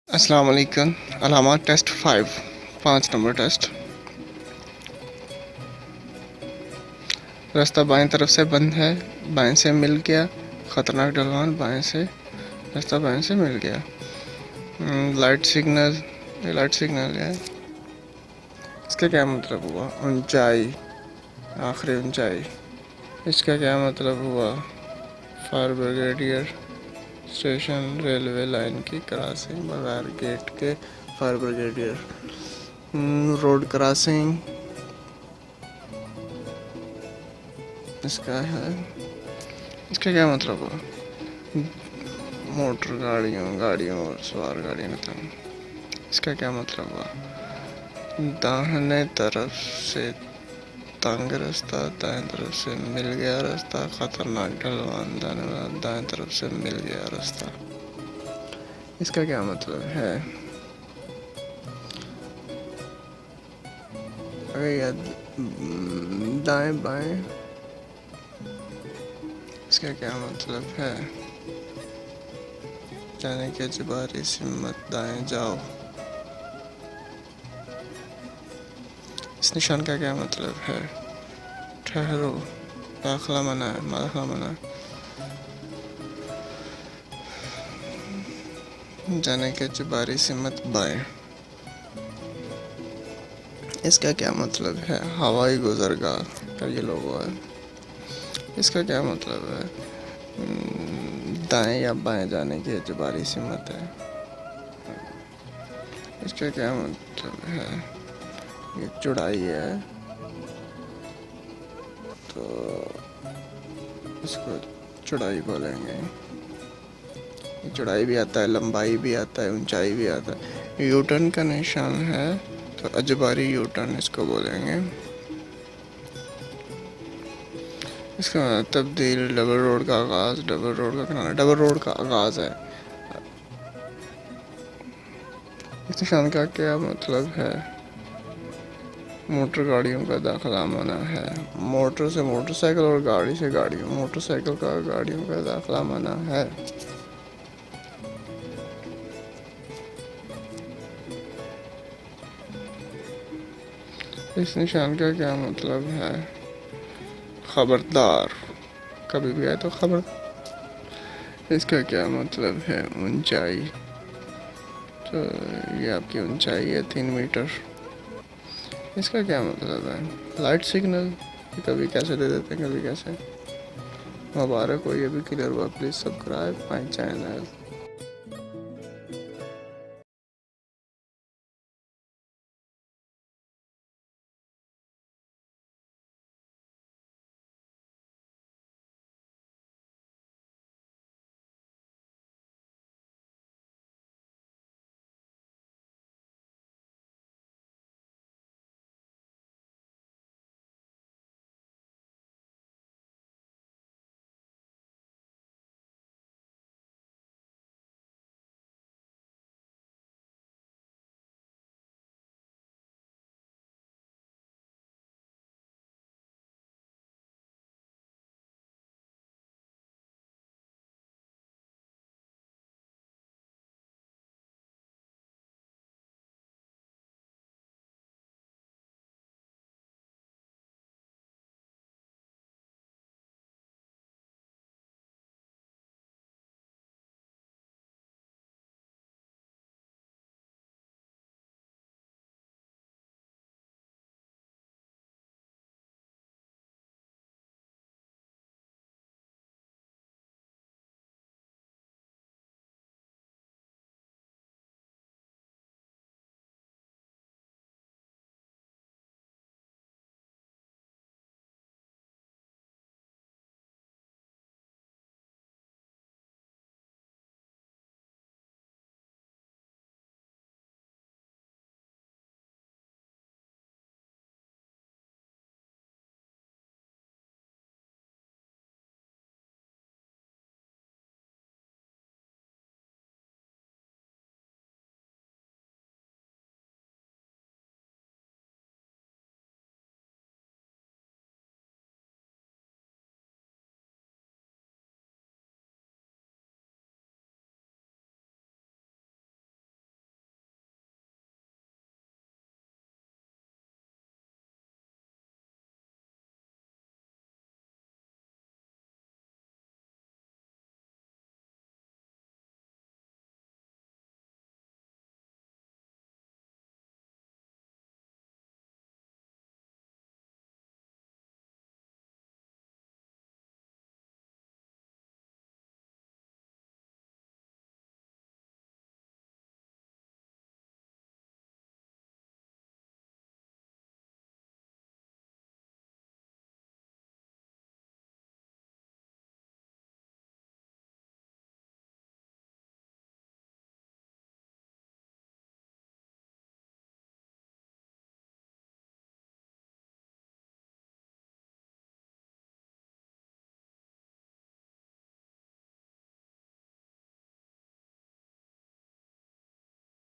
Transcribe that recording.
अस्सलाम वालेकुम। अलामात test 5 number test. रास्ता बाएं तरफ से बंद है, बाएं से मिल गया। ख़तरनाक ढलान, बाएं से रास्ता बाएं से मिल गया। लाइट सिग्नल, ये लाइट सिग्नल है। इसका क्या मतलब हुआ? ऊंचाई, आखिरी ऊंचाई। इसका क्या मतलब हुआ? Fire brigadier station, railway line की क्रॉसिंग बगैर गेट के फायर ब्रिगेडियर। रोड क्रॉसिंग, इसका है। इसका क्या मतलब हुआ? मोटर गाड़ियों और सवार गाड़ियों का। इसका क्या मतलब हुआ? दाहिने तरफ से तंग रास्ता, दाएं तरफ से मिल गया रास्ता। खतरनाक ढलान, दाएं तरफ से मिल गया रास्ता। इसका क्या मतलब है? दाएं बाएं, इसका क्या मतलब है? जाने के जबारी से मत दाएं जाओ। इस निशान का क्या मतलब है? ठहरो, दाखिला मना है, दाखिला मना है। जाने के जबारी से मत बाएं, इसका क्या मतलब है? हवाई गुजरगाह का ये लोगो है। इसका क्या मतलब है? दाएं या बाएं जाने के जबारी से मत है। इसका क्या मतलब है? ये चौड़ाई है तो इसको चौड़ाई बोलेंगे। चौड़ाई भी आता है, लंबाई भी आता है, ऊंचाई भी आता है। यू टर्न का निशान है तो अजबारी यू टर्न इसको बोलेंगे। इसका तब्दील, डबल रोड का आगाज, डबल रोड का किनारा, डबल रोड का आगाज है। इस निशान का क्या मतलब है? मोटर गाड़ियों का दाखिला मना है। मोटर से मोटरसाइकिल और गाड़ी से गाड़ियों, मोटरसाइकिल का गाड़ियों का दाखिला मना है। इस निशान का क्या मतलब है? खबरदार, कभी भी आए तो खबर। इसका क्या मतलब है? ऊंचाई, तो ये आपकी ऊंचाई है 3 मीटर। इसका क्या मतलब है? लाइट सिग्नल, कभी कैसे दे देते हैं, कभी कैसे। मुबारक हो, ये भी क्लियर हुआ। Please subscribe my channel.